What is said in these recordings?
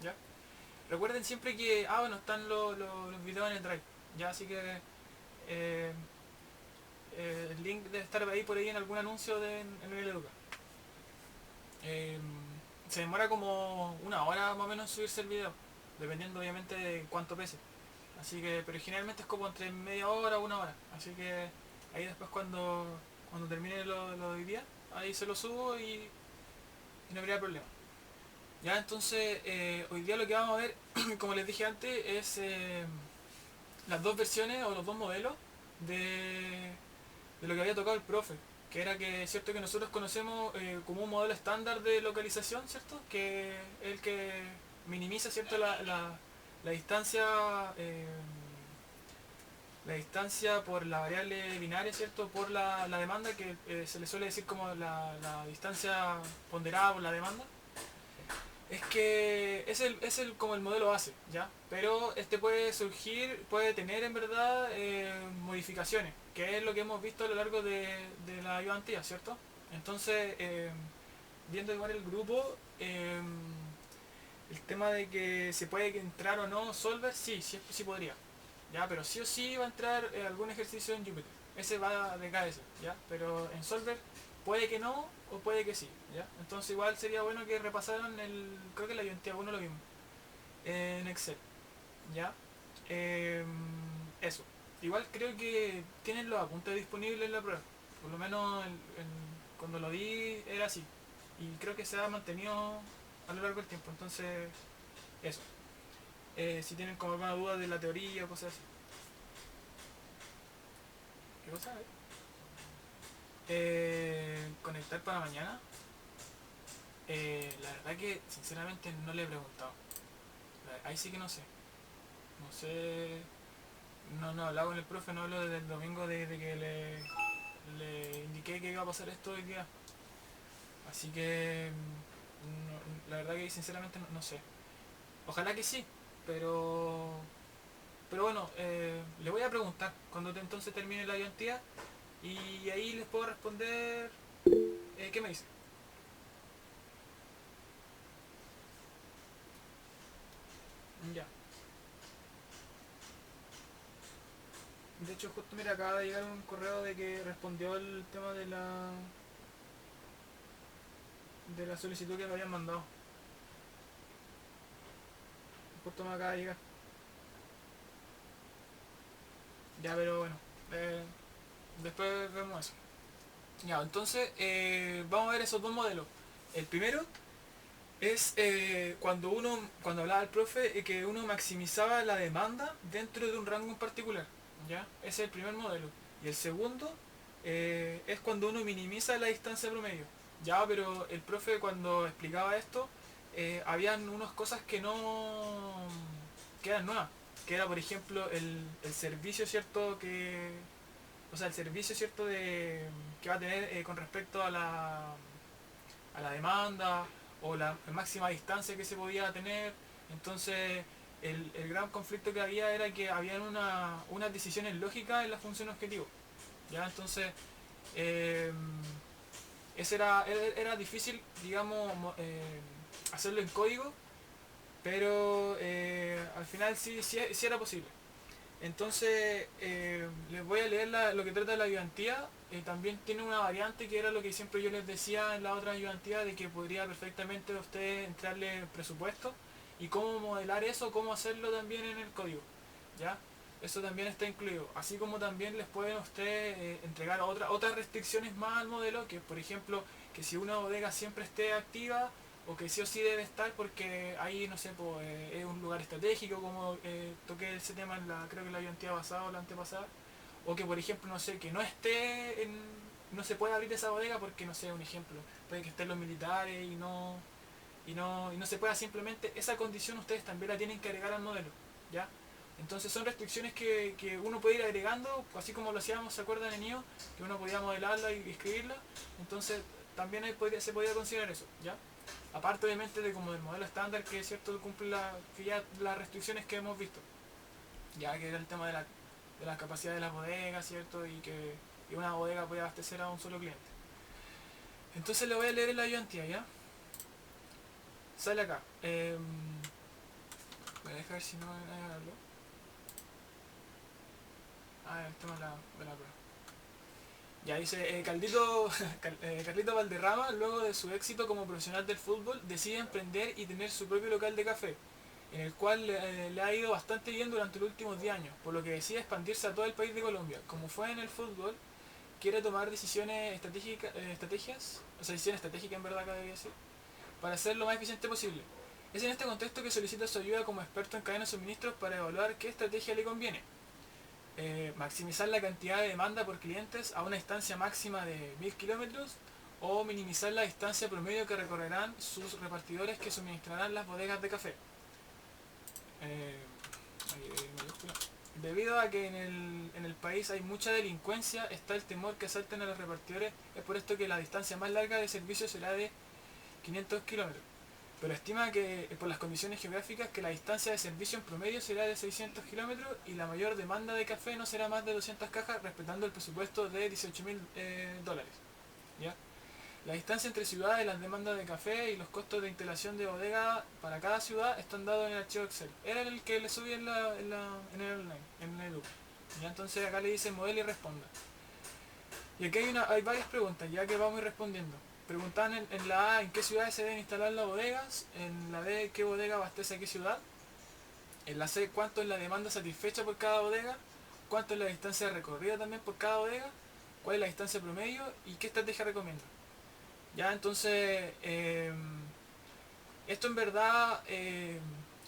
¿ya? Recuerden siempre que, bueno, están los videos en el Drive, ¿ya? Así que eh, el link debe estar ahí por ahí en algún anuncio en el Educa. Eh, Se demora como una hora más o menos en subirse el video, dependiendo obviamente de cuánto pese. Así que, pero generalmente es como entre media hora o una hora. Así que ahí después cuando termine lo de hoy día, ahí se lo subo y no habría problema. Ya, entonces hoy día lo que vamos a ver, como les dije antes, es las dos versiones o los dos modelos de, de lo que había tocado el profe. Que era que es cierto que nosotros conocemos como un modelo estándar de localización, ¿cierto? Que es el que minimiza, ¿cierto? La distancia la distancia por la variable binaria, ¿cierto? Por la demanda, que se le suele decir como la distancia ponderada por la demanda. Es que es el como el modelo base, ¿ya? Pero este puede surgir, puede tener en verdad modificaciones, que es lo que hemos visto a lo largo de la ayudantía, ¿cierto? Entonces, viendo igual el grupo, el tema de que se puede entrar o no Solver, sí, sí, sí podría, ¿ya? Pero sí o sí va a entrar algún ejercicio en Jupyter. Ese va de cabeza, ¿ya? Pero en Solver puede que no o puede que sí, ¿ya? Entonces igual sería bueno que repasaran creo que la ayudantía uno lo vimos, en Excel, ¿ya? Eh, Eso. Igual creo que tienen los apuntes disponibles en la prueba. Por lo menos cuando lo di era así. Y creo que se ha mantenido a lo largo del tiempo. Entonces, eso. Si tienen como alguna duda de la teoría o cosas así. ¿Qué cosa? Conectar para mañana. La verdad que sinceramente no le he preguntado. Ahí sí que no sé. No sé. No he hablado con el profe, no hablo desde el domingo de que le indiqué que iba a pasar esto hoy día. Así que la verdad que sinceramente no sé. Ojalá que sí, pero bueno, le voy a preguntar cuando entonces termine la ayudantía y ahí les puedo responder qué me dice. Ya. De hecho, justo mira, acaba de llegar un correo de que respondió el tema de la solicitud que me habían mandado. Justo me acaba de llegar. Ya, pero bueno, eh, después vemos eso. Ya, entonces vamos a ver esos dos modelos. El primero es cuando hablaba el profe, que uno maximizaba la demanda dentro de un rango en particular. ¿Ya? Ese es el primer modelo. Y el segundo es cuando uno minimiza la distancia promedio. Ya, pero el profe cuando explicaba esto, habían unas cosas que no que eran nuevas. Que era, por ejemplo, el servicio, ¿cierto? O sea, el servicio, ¿cierto? Que va a tener con respecto a la demanda o la máxima distancia que se podía tener. Entonces, el gran conflicto que había era que habían unas decisiones lógicas en la función objetivo. ¿Ya? Entonces, eh, ese era difícil, digamos, hacerlo en código, pero al final sí era posible. Entonces, les voy a leer lo que trata de la ayudantía. También tiene una variante que era lo que siempre yo les decía en la otra ayudantía, de que podría perfectamente a usted entrarle presupuesto y cómo modelar eso, cómo hacerlo también en el código. ¿Ya? Eso también está incluido. Así como también les pueden a usted entregar otras restricciones más al modelo, que por ejemplo, que si una bodega siempre esté activa, o que sí o sí debe estar porque ahí, no sé, pues, es un lugar estratégico, como toqué ese tema creo que en la ayudantía pasada o la antepasada, o que por ejemplo, no sé, que no se puede abrir esa bodega porque, no sé, un ejemplo, puede que estén los militares y no se pueda simplemente, esa condición ustedes también la tienen que agregar al modelo, ¿ya? Entonces son restricciones que uno puede ir agregando, así como lo hacíamos, ¿se acuerdan en IO? Que uno podía modelarla y escribirla, entonces también se podía considerar eso, ¿ya? Aparte obviamente de como del modelo estándar que es cierto cumple que ya las restricciones que hemos visto, ya que era el tema de la capacidad de las bodegas, cierto, y que una bodega puede abastecer a un solo cliente. Entonces le voy a leer en la ayudantía, ¿ya? Sale acá. deja ver si no hay algo. El tema de la prueba. Ya dice, Carlito Valderrama, luego de su éxito como profesional del fútbol, decide emprender y tener su propio local de café, en el cual le ha ido bastante bien durante los últimos 10 años, por lo que decide expandirse a todo el país de Colombia. Como fue en el fútbol, quiere tomar decisiones estrategias, o sea, decisiones estratégicas en verdad, cabe decir, para ser lo más eficiente posible. Es en este contexto que solicita su ayuda como experto en cadena de suministros para evaluar qué estrategia le conviene. Maximizar la cantidad de demanda por clientes a una distancia máxima de 1000 kilómetros o minimizar la distancia promedio que recorrerán sus repartidores que suministrarán las bodegas de café. Eh, Debido a que en el país hay mucha delincuencia, está el temor que asalten a los repartidores. Es por esto que la distancia más larga de servicio será de 500 kilómetros. Pero estima que por las condiciones geográficas que la distancia de servicio en promedio será de 600 kilómetros y la mayor demanda de café no será más de 200 cajas, respetando el presupuesto de $18.000. ¿Ya? La distancia entre ciudades, las demandas de café y los costos de instalación de bodega para cada ciudad están dados en el archivo Excel. Era el que le subí en el online, en el edu. ¿Ya? Entonces acá le dice modelo y responda. Y aquí hay varias preguntas, ya que vamos a ir respondiendo. Preguntan en la A en qué ciudades se deben instalar las bodegas, en la B qué bodega abastece a qué ciudad, en la C cuánto es la demanda satisfecha por cada bodega, cuánto es la distancia recorrida también por cada bodega, cuál es la distancia promedio y qué estrategia recomienda. Ya, entonces, esto en verdad,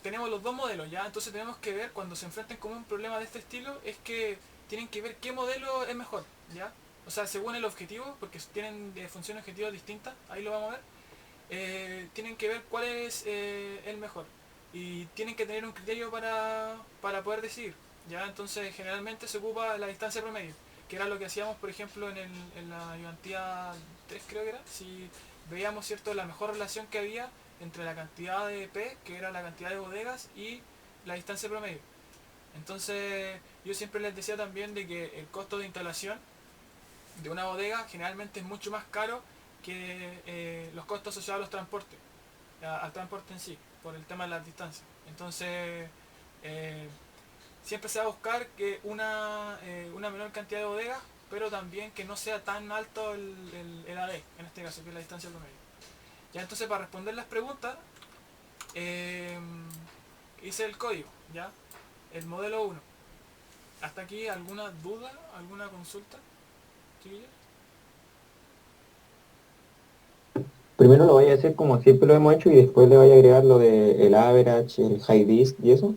tenemos los dos modelos, ya, entonces tenemos que ver cuando se enfrenten con un problema de este estilo, es que tienen que ver qué modelo es mejor, ya. O sea, según el objetivo, porque tienen funciones objetivos distintas, ahí lo vamos a ver, tienen que ver cuál es el mejor. Y tienen que tener un criterio para poder decidir, ya, entonces generalmente se ocupa la distancia promedio, que era lo que hacíamos, por ejemplo, en la ayudantía 3 creo que era, si veíamos, cierto, la mejor relación que había entre la cantidad de P, que era la cantidad de bodegas, y la distancia promedio. Entonces yo siempre les decía también de que el costo de instalación de una bodega generalmente es mucho más caro que los costos asociados a los transportes, al transporte en sí, por el tema de las distancias. Entonces, eh, siempre se va a buscar que una menor cantidad de bodegas, pero también que no sea tan alto el AD, en este caso, que es la distancia promedio. Ya, entonces, para responder las preguntas, eh, hice el código, ¿ya? El modelo 1. ¿Hasta aquí alguna duda, alguna consulta, chiquillos? Primero lo vaya a hacer como siempre lo hemos hecho y después le vaya a agregar lo de el average, el high disk y eso,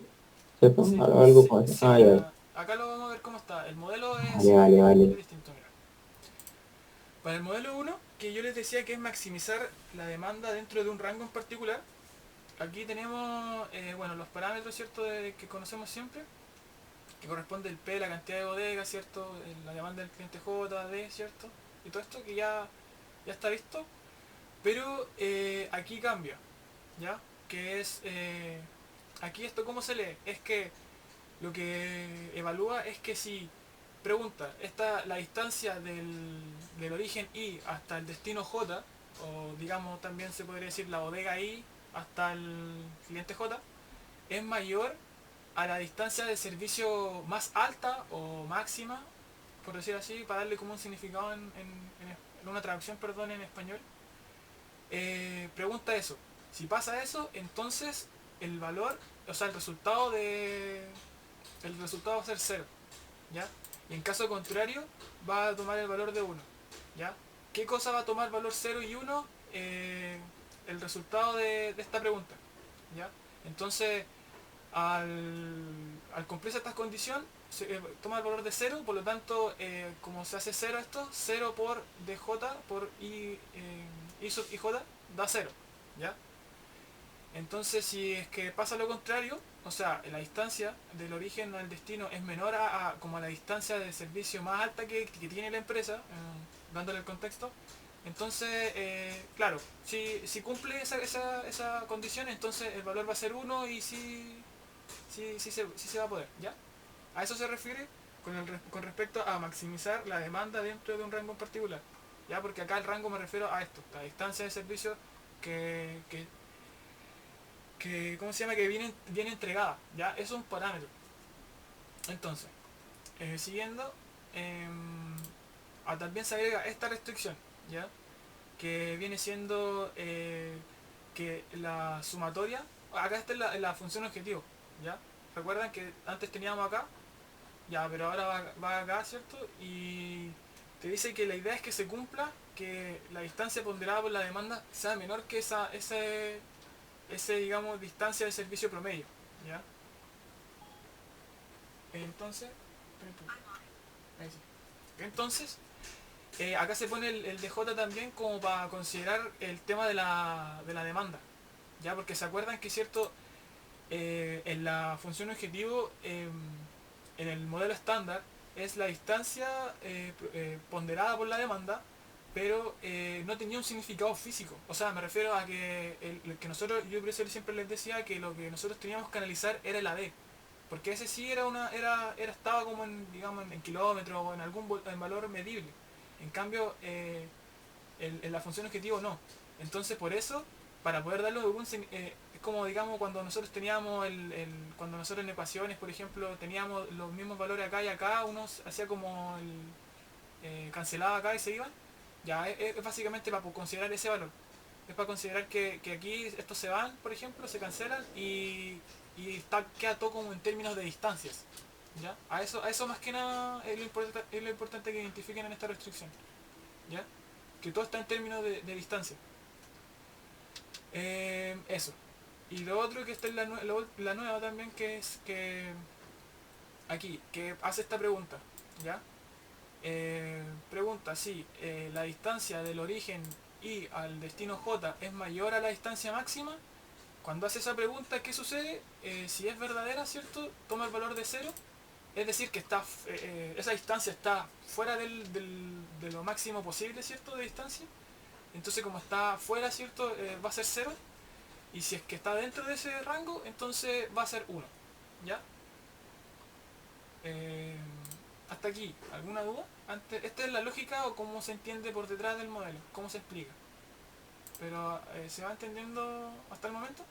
¿cierto? Sí, Algo sí, como eso. sí, Ah, ya. mira, acá lo vamos a ver cómo está. El modelo Vale, vale, es vale. distinto, mira. Para el modelo 1, que yo les decía que es maximizar la demanda dentro de un rango en particular, aquí tenemos, bueno, los parámetros, ¿cierto?, que conocemos siempre, que corresponde el P, la cantidad de bodegas, ¿cierto?, la demanda del cliente J, D, ¿cierto?, y todo esto que ya está visto, pero aquí cambia, ¿ya? Que es, aquí esto cómo se lee, es que lo que evalúa es que si pregunta, la distancia del origen I hasta el destino J, o digamos también se podría decir la bodega I hasta el cliente J, es mayor a la distancia de servicio más alta o máxima, por decir así, para darle como un significado en una traducción, perdón, en español. Pregunta eso. Si pasa eso, entonces el valor, o sea, el resultado va a ser cero, ¿ya? Y en caso contrario, va a tomar el valor de uno, ¿ya? ¿Qué cosa va a tomar valor cero y uno? El resultado de esta pregunta, ¿ya? Entonces, al cumplirse esta condición, toma el valor de cero, por lo tanto, como se hace cero esto, cero por dj por I sub ij da cero, ¿ya? Entonces, si es que pasa lo contrario, o sea, la distancia del origen al destino es menor como a la distancia de servicio más alta que tiene la empresa, dándole el contexto, entonces, claro, si cumple esa condición, entonces el valor va a ser uno y sí se va a poder, ¿ya? A eso se refiere con respecto a maximizar la demanda dentro de un rango en particular, ¿ya? Porque acá el rango me refiero a esto, la distancia de servicio que, que ¿cómo se llama? Que viene entregada, ¿ya? Eso es un parámetro. Entonces, siguiendo, también se agrega esta restricción, ¿ya? Que viene siendo que la sumatoria, acá está la función objetivo, ¿ya? Recuerdan que antes teníamos acá, ya, pero ahora va acá, ¿cierto? Y te dice que la idea es que se cumpla que la distancia ponderada por la demanda sea menor que ese digamos, distancia de servicio promedio, ¿ya? Entonces, ahí sí. Entonces, acá se pone el DJ también como para considerar el tema de la demanda, ¿ya? Porque se acuerdan que cierto, en la función objetivo, en el modelo estándar, es la distancia ponderada por la demanda, pero no tenía un significado físico. O sea, me refiero a que el que nosotros, yo por eso siempre les decía que lo que nosotros teníamos que analizar era el AD. Porque ese sí estaba como en, digamos, en kilómetros o en algún en valor medible. En cambio, en la función objetivo no. Entonces por eso, para poder darle algún es como digamos cuando nosotros teníamos cuando nosotros en ecuaciones, por ejemplo, teníamos los mismos valores acá y acá, uno hacía como cancelaba acá y se iban. Ya es básicamente para considerar ese valor. Es para considerar que aquí estos se van, por ejemplo, se cancelan y queda todo como en términos de distancias. ¿Ya? A eso más que nada es lo importante que identifiquen en esta restricción. ¿Ya? Que todo está en términos de distancia. Eso. Y lo otro que está en la nueva también, que es que aquí, que hace esta pregunta, ¿ya? Pregunta si la distancia del origen I al destino J es mayor a la distancia máxima. Cuando hace esa pregunta, ¿qué sucede? Si es verdadera, ¿cierto? Toma el valor de 0. Es decir, que esa distancia está fuera de lo máximo posible, ¿cierto? De distancia. Entonces como está fuera, ¿cierto? Va a ser 0. Y si es que está dentro de ese rango, entonces va a ser 1. ¿Ya? Eh, hasta aquí, ¿alguna duda? Esta es la lógica o cómo se entiende por detrás del modelo, cómo se explica. Pero ¿se va entendiendo hasta el momento?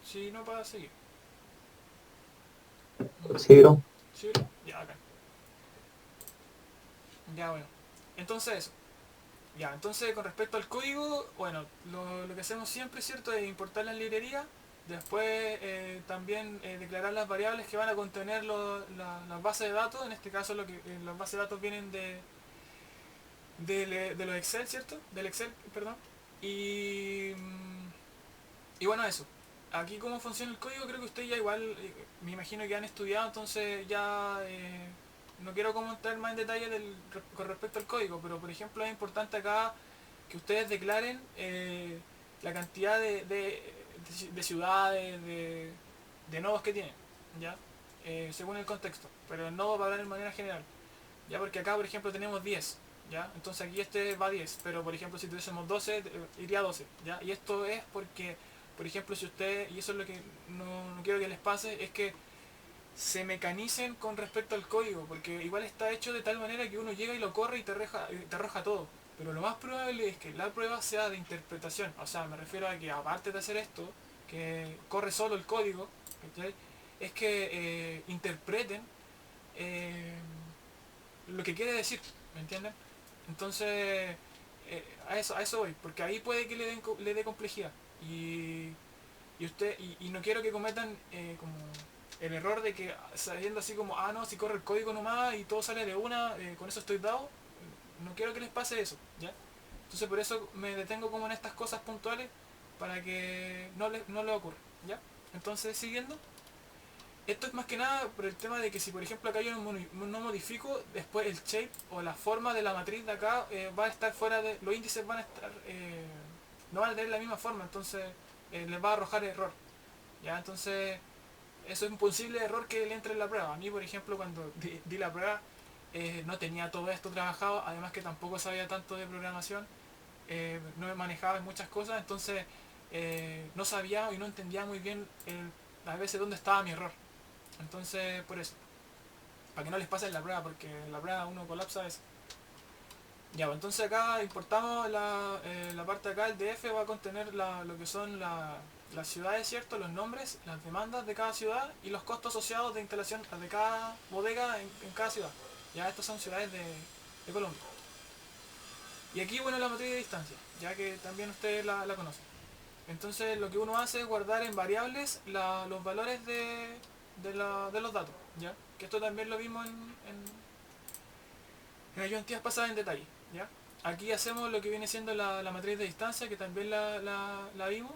Si no, para seguir. Sí, bro. ¿Sí, bro? Ya, acá. Ya, bueno. Entonces eso. Ya, entonces con respecto al código, bueno, lo que hacemos siempre, ¿cierto? Es importar las librerías, después también declarar las variables que van a contener las bases de datos, en este caso las bases de datos vienen de los Excel, ¿cierto? Del Excel, perdón. Y bueno, eso. Aquí cómo funciona el código, creo que ustedes ya igual, me imagino que han estudiado, entonces ya no quiero comentar más en detalle con respecto al código, pero por ejemplo es importante acá que ustedes declaren la cantidad de ciudades, de nodos que tienen, ¿ya? Según el contexto, pero el nodo va a hablar de manera general, ¿ya? Porque acá, por ejemplo, tenemos 10, ¿ya? Entonces aquí este va a 10, pero por ejemplo si tuviésemos 12, iría a 12, ¿ya? Y esto es porque, por ejemplo, si ustedes, y eso es lo que no quiero que les pase, es que se mecanicen con respecto al código, porque igual está hecho de tal manera que uno llega y lo corre y te arroja todo. Pero lo más probable es que la prueba sea de interpretación. O sea, me refiero a que aparte de hacer esto, que corre solo el código, ¿cachai? Es que interpreten eh, lo que quiere decir, ¿me entienden? Entonces, a eso voy, porque ahí puede que le dé complejidad. Y no quiero que cometan como el error de que sabiendo así como, no, si corre el código nomás y todo sale de una, con eso estoy dado. No quiero que les pase eso, ¿ya? Entonces por eso me detengo como en estas cosas puntuales para que no le ocurra, ¿ya? Entonces siguiendo, esto es más que nada por el tema de que si por ejemplo acá yo no modifico, después el shape o la forma de la matriz de acá va a estar fuera de... Los índices van a estar... no van a tener la misma forma, entonces les va a arrojar error. ¿Ya? Entonces eso es un posible error que le entre en la prueba. A mí por ejemplo cuando di la prueba no tenía todo esto trabajado, además que tampoco sabía tanto de programación, no me manejaba en muchas cosas, entonces no sabía y no entendía muy bien a veces dónde estaba mi error. Entonces, por eso. Para que no les pase en la prueba, porque en la prueba uno colapsa eso. Ya, pues entonces acá importamos la parte de acá, el DF va a contener lo que son las ciudades, ¿cierto? Los nombres, las demandas de cada ciudad y los costos asociados de instalación de cada bodega en cada ciudad. Ya, estas son ciudades de Colombia. Y aquí, bueno, la matriz de distancia, ya que también ustedes la conocen. Entonces lo que uno hace es guardar en variables los valores de los datos, ¿ya? Que esto también lo vimos en ayudantías pasadas en detalle, ¿ya? Aquí hacemos lo que viene siendo la matriz de distancia, que también la vimos.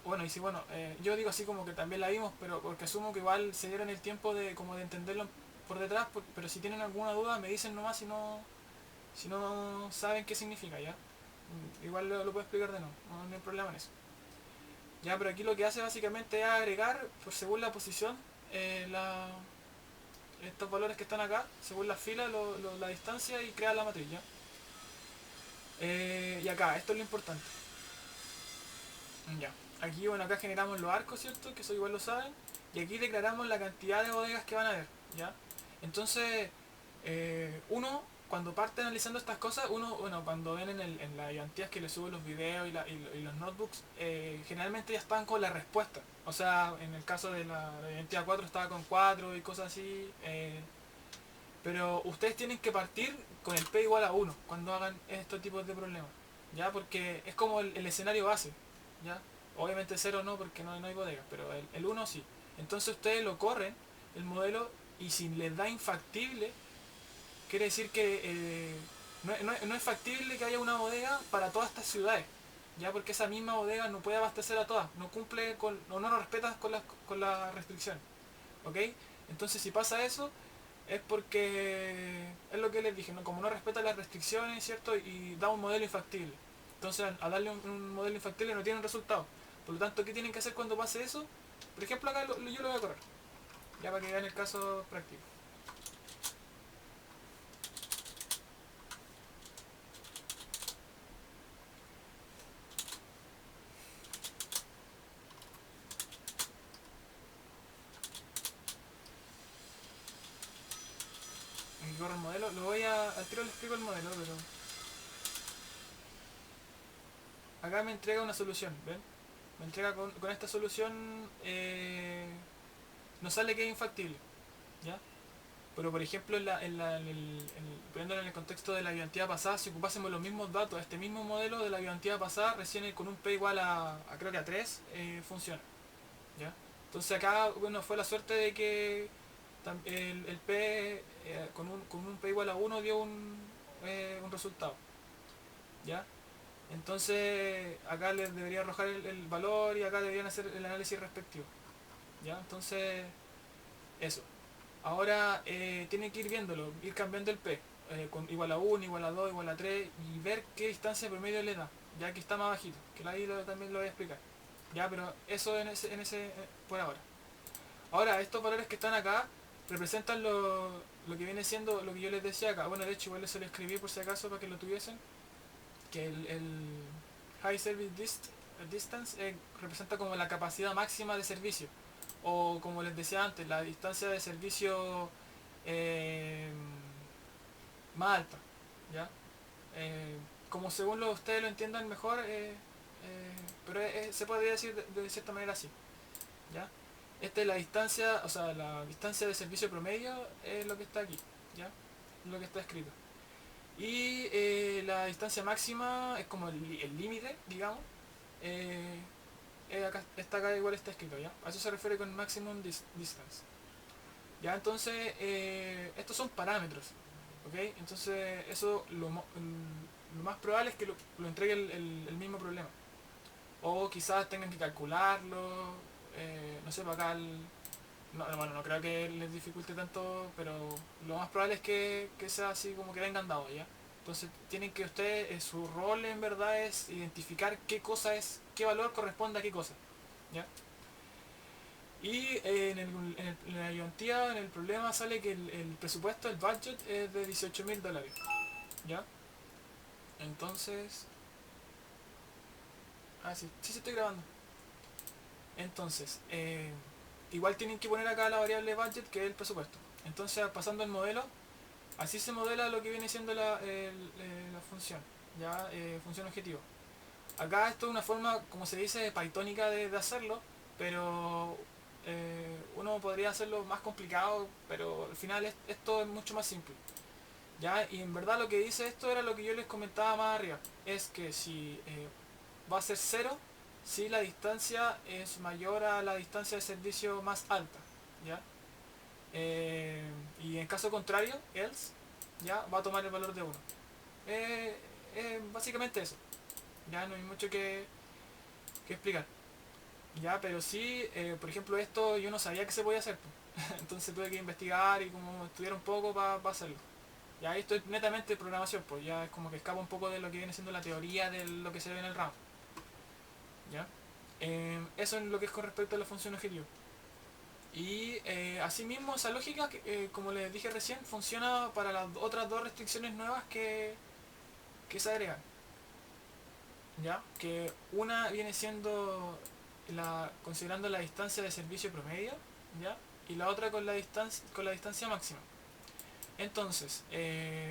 Bueno, y si bueno, yo digo así como que también la vimos, pero porque asumo que igual se dieron el tiempo de como de entenderlo por detrás, pero si tienen alguna duda me dicen nomás si no saben qué significa, ¿ya? Igual lo puedo explicar de nuevo, no hay problema en eso. Ya, pero aquí lo que hace básicamente es agregar, por según la posición, eh, la- estos valores que están acá, según las filas, la distancia y crea la matriz, ¿ya? Y acá, esto es lo importante. Ya. Aquí, bueno, acá generamos los arcos, ¿cierto? Que eso igual lo saben. Y aquí declaramos la cantidad de bodegas que van a haber, ¿ya? Entonces, uno, cuando parte analizando estas cosas, uno, bueno, cuando ven en las ayudantías que le subo los videos y los notebooks, generalmente ya están con la respuesta. O sea, en el caso de la ayudantía 4 estaba con 4 y cosas así. Pero ustedes tienen que partir con el P igual a 1 cuando hagan estos tipos de problemas. ¿Ya? Porque es como el escenario base. ¿Ya? Obviamente 0 no porque no hay bodegas, pero el 1 sí. Entonces ustedes lo corren, el modelo, y si les da infactible, quiere decir que no es factible que haya una bodega para todas estas ciudades. Ya porque esa misma bodega no puede abastecer a todas, no cumple con, o no respeta con las restricciones. ¿Ok? Entonces si pasa eso, es porque es lo que les dije, ¿no? Como no respeta las restricciones, ¿cierto? Y da un modelo infactible. Entonces al darle un modelo infactible no tienen resultado. Por lo tanto, ¿qué tienen que hacer cuando pase eso? Por ejemplo, acá yo lo voy a correr, ya para que vean el caso práctico. Aquí corro el modelo, al tiro les explico el modelo, pero acá me entrega una solución, ¿ven? Me entrega con esta solución, no sale que es infactible, ¿ya? Pero por ejemplo, poniéndolo en el contexto de la ayudantía pasada, si ocupásemos los mismos datos, este mismo modelo de la ayudantía pasada, recién con un P igual creo que a 3 funciona. ¿Ya? Entonces acá, bueno, fue la suerte de que el P con un P igual a 1 dio un resultado. ¿Ya? Entonces acá les debería arrojar el valor y acá deberían hacer el análisis respectivo. ¿Ya? Entonces, eso. Ahora tienen que ir viéndolo, ir cambiando el P, con igual a 1, igual a 2, igual a 3 y ver qué distancia promedio le da, ya que está más bajito, que ahí también lo voy a explicar. Ya, pero eso por ahora. Ahora, estos valores que están acá representan lo que viene siendo lo que yo les decía acá. Bueno, de hecho igual se lo escribí por si acaso para que lo tuviesen, que el High Service Distance representa como la capacidad máxima de servicio o como les decía antes, la distancia de servicio eh, más alta, ¿ya? Como según ustedes lo entiendan mejor, pero se podría decir de cierta manera así, ¿ya? Esta es la distancia, o sea, la distancia de servicio promedio es lo que está aquí, ¿ya? Lo que está escrito. Y la distancia máxima es como el límite, digamos. Eh, acá igual está escrito, ¿ya? A eso se refiere con maximum distance. Ya, entonces, estos son parámetros, ¿ok? Entonces, eso lo más probable es que lo entregue el mismo problema. O quizás tengan que calcularlo, no sé, para acá bueno, no creo que les dificulte tanto, pero lo más probable es que sea así como que vengan dados, ¿ya? Entonces tienen que ustedes, su rol en verdad es identificar qué cosa es, qué valor corresponde a qué cosa, ¿ya? Y en la ayudantía, en el problema sale que el presupuesto, el budget es de $18.000, ¿ya? Entonces... Ah, sí, sí, sí estoy grabando. Entonces, igual tienen que poner acá la variable budget que es el presupuesto. Entonces, pasando el modelo, Así se modela lo que viene siendo la función, ya, función objetivo. Acá esto es una forma, como se dice, pythónica de hacerlo, pero uno podría hacerlo más complicado, pero al final esto es mucho más simple. ¿Ya? Y en verdad lo que dice esto era lo que yo les comentaba más arriba, es que si va a ser cero si la distancia es mayor a la distancia de servicio más alta. ¿Ya? Y en caso contrario, else, ya va a tomar el valor de uno. Eh, básicamente eso. Ya no hay mucho que explicar. Ya, pero sí, por ejemplo, esto yo no sabía que se podía hacer. Entonces tuve que investigar y como estudiar un poco para hacerlo. Ya, esto es netamente programación, pues ya es como que escapa un poco de lo que viene siendo la teoría de lo que se ve en el RAM. ¿Ya? Eso es lo que es con respecto a la función objetivo. Y asimismo esa lógica, como les dije recién, funciona para las otras dos restricciones nuevas que se agregan. ¿Ya? Que una viene siendo considerando la distancia de servicio promedio, ¿ya? Y la otra con la distancia máxima. Entonces,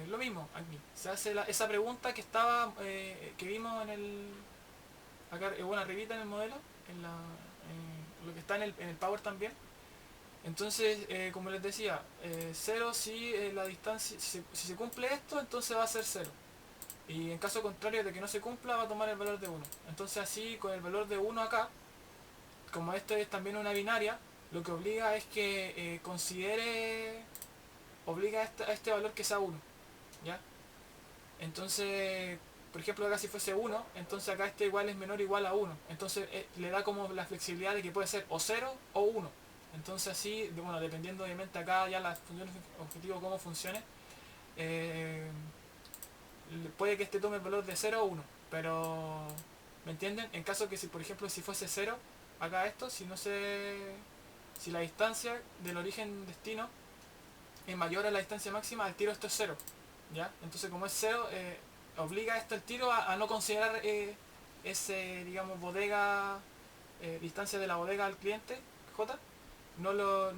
lo mismo aquí. Se hace esa pregunta que estaba, que vimos en el, acá, bueno, arribita en el modelo, lo que está en el Power también. Entonces, como les decía, 0 si la distancia, si se cumple esto, entonces va a ser 0. Y en caso contrario de que no se cumpla, va a tomar el valor de 1. Entonces así, con el valor de 1 acá, como esto es también una binaria, lo que obliga es que obliga a este valor que sea 1. ¿Ya? Entonces, por ejemplo, acá si fuese 1, entonces acá este igual es menor o igual a 1. Entonces le da como la flexibilidad de que puede ser o 0 o 1. Entonces así, bueno, dependiendo obviamente acá ya la función objetivo cómo funcione, eh, puede que este tome el valor de 0 o 1. Pero, ¿me entienden? En caso que si, por ejemplo, si fuese 0, acá esto, si la distancia del origen destino es mayor a la distancia máxima, al tiro esto es 0. ¿Ya? Entonces como es 0, obliga esto al tiro a no considerar ese, digamos, bodega, distancia de la bodega al cliente, J, no lo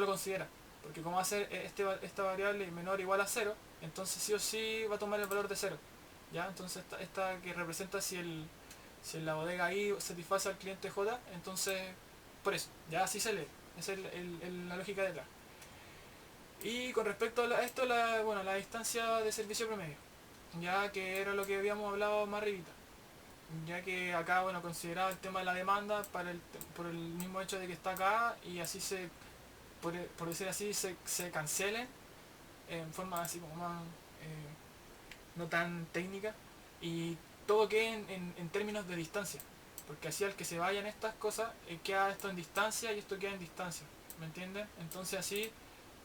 considera. Porque como va a ser esta variable menor o igual a 0, entonces sí o sí va a tomar el valor de 0. ¿Ya? Entonces esta que representa si la bodega I satisface al cliente J, entonces por eso, ya así se lee. Esa es la lógica detrás. Y con respecto a esto, bueno, la distancia de servicio promedio, ya que era lo que habíamos hablado más arribita, ya que acá, bueno, consideraba el tema de la demanda por el mismo hecho de que está acá y así por decir así, se cancelen en forma así como más, no tan técnica, y todo quede en términos de distancia, porque así al que se vayan estas cosas, queda esto en distancia y esto queda en distancia, ¿me entienden? Entonces así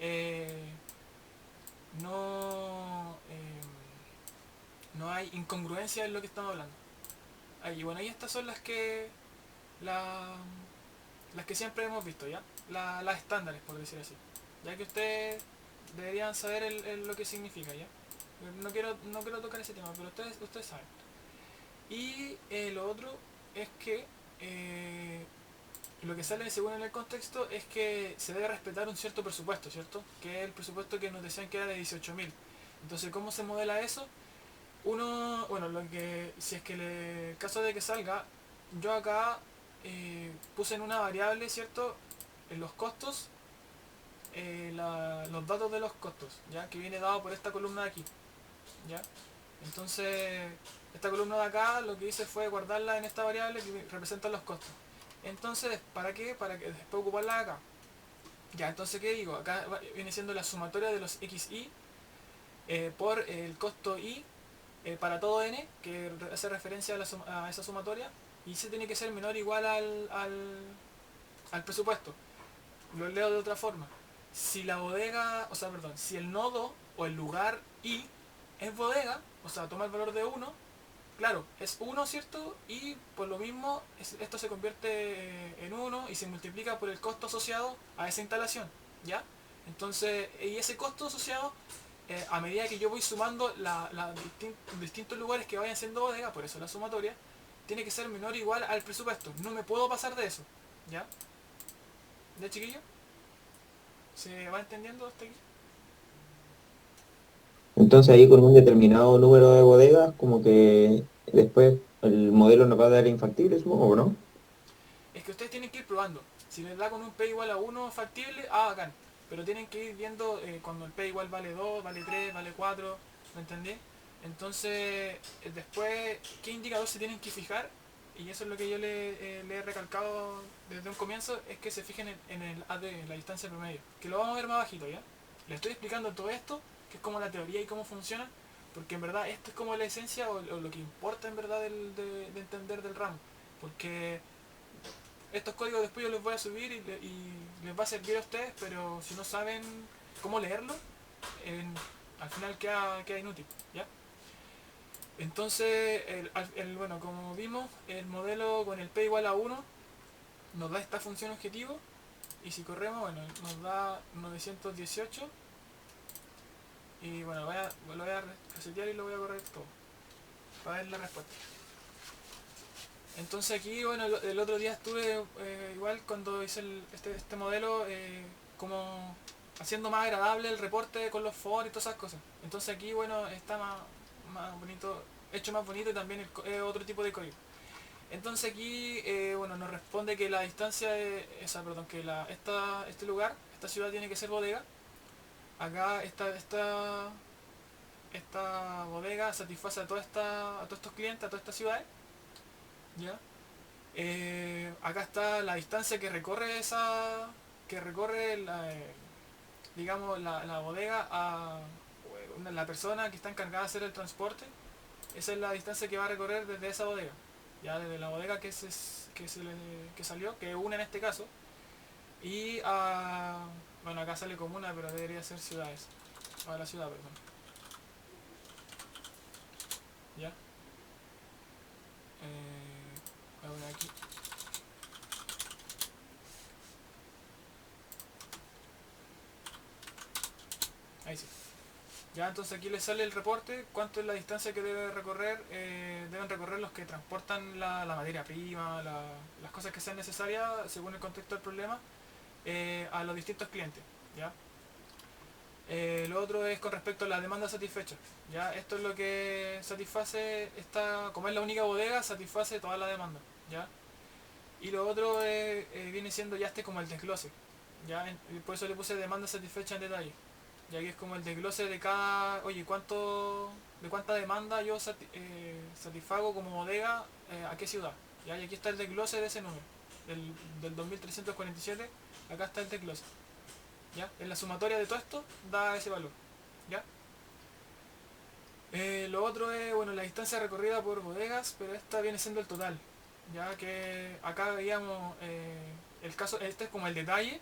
eh, no, no hay incongruencia en lo que estamos hablando. Y bueno, y estas son la- las que siempre hemos visto, ¿ya? Las estándares, por decir así. Ya que ustedes deberían saber lo que significa, ¿ya? No quiero tocar ese tema, pero ustedes saben. Y lo otro es que lo que sale según en el contexto es que se debe respetar un cierto presupuesto, ¿cierto? Que es el presupuesto que nos decían que era de 18.000. Entonces, ¿cómo se modela eso? Bueno, si es que el caso de que salga, yo acá puse en una variable, ¿cierto? En los costos, los datos de los costos, ¿ya? Que viene dado por esta columna de aquí, ¿ya? Entonces, esta columna de acá lo que hice fue guardarla en esta variable que representa los costos. Entonces, ¿para qué? Para que después ocuparla acá. Ya, entonces, ¿qué digo? Acá viene siendo la sumatoria de los xi por el costo i para todo n, que hace referencia a esa sumatoria, y se tiene que ser menor o igual al presupuesto. Lo leo de otra forma. Si la bodega, o sea, perdón, si el nodo o el lugar i es bodega, o sea, toma el valor de 1, claro, es 1, ¿cierto? Y por lo mismo, esto se convierte en 1 y se multiplica por el costo asociado a esa instalación, ¿ya? Entonces, y ese costo asociado, a medida que yo voy sumando distintos lugares que vayan siendo bodega, por eso la sumatoria, tiene que ser menor o igual al presupuesto. No me puedo pasar de eso, ¿ya? ¿Ya, chiquillo? ¿Se va entendiendo hasta aquí? Entonces ahí con un determinado número de bodegas, como que después el modelo nos va a dar infactible, supongo, ¿o no? Es que ustedes tienen que ir probando. Si les da con un P igual a 1 factible, ah, bacán. Pero tienen que ir viendo cuando el P igual vale 2, vale 3, vale 4, ¿me entendí? Entonces, después, ¿qué indicador se tienen que fijar? Y eso es lo que yo le he recalcado desde un comienzo, es que se fijen en el AD, en la distancia promedio. Que lo vamos a ver más bajito, ¿ya? Les estoy explicando todo esto, que es como la teoría y cómo funciona, porque en verdad esto es como la esencia o lo que importa en verdad de entender del ramo. Porque estos códigos después yo los voy a subir y les va a servir a ustedes, pero si no saben cómo leerlo, al final queda inútil, ¿ya? Entonces, bueno, como vimos, el modelo con el P igual a 1 nos da esta función objetivo y si corremos, bueno, nos da 918 y bueno, lo voy a resetear y lo voy a correr todo para ver la respuesta. Entonces aquí, bueno, el otro día estuve igual cuando hice este modelo como haciendo más agradable el reporte con los for y todas esas cosas. Entonces aquí, bueno, está más bonito, hecho más bonito y también otro tipo de código. Entonces aquí, bueno, nos responde que la distancia perdón, que este lugar, esta ciudad tiene que ser bodega. Acá esta bodega satisface a todos estos clientes, a todas estas ciudades, ¿ya? Acá está la distancia que recorre digamos la bodega a la persona que está encargada de hacer el transporte. Esa es la distancia que va a recorrer desde esa bodega, ya desde la bodega que salió, que es una en este caso, y bueno, acá sale comuna, pero debería ser ciudades, a la ciudad, perdón, ya. Ahora aquí, ahí sí. Ya, entonces aquí les sale el reporte, cuánto es la distancia que deben recorrer los que transportan la materia prima, las cosas que sean necesarias según el contexto del problema, a los distintos clientes. ¿Ya? Lo otro es con respecto a la demanda satisfecha. ¿Ya? Esto es lo que satisface, como es la única bodega, satisface toda la demanda. ¿Ya? Y lo otro viene siendo ya como el desglose. ¿Ya? Por eso le puse demanda satisfecha en detalle. Ya que es como el desglose de oye, de cuánta demanda yo satisfago como bodega a qué ciudad. ¿Ya? Y aquí está el desglose de ese número, del 2347, acá está el desglose. ¿Ya? En la sumatoria de todo esto da ese valor. ¿Ya? Lo otro es, bueno, la distancia recorrida por bodegas, pero esta viene siendo el total. Ya que acá veíamos el caso, este es como el detalle,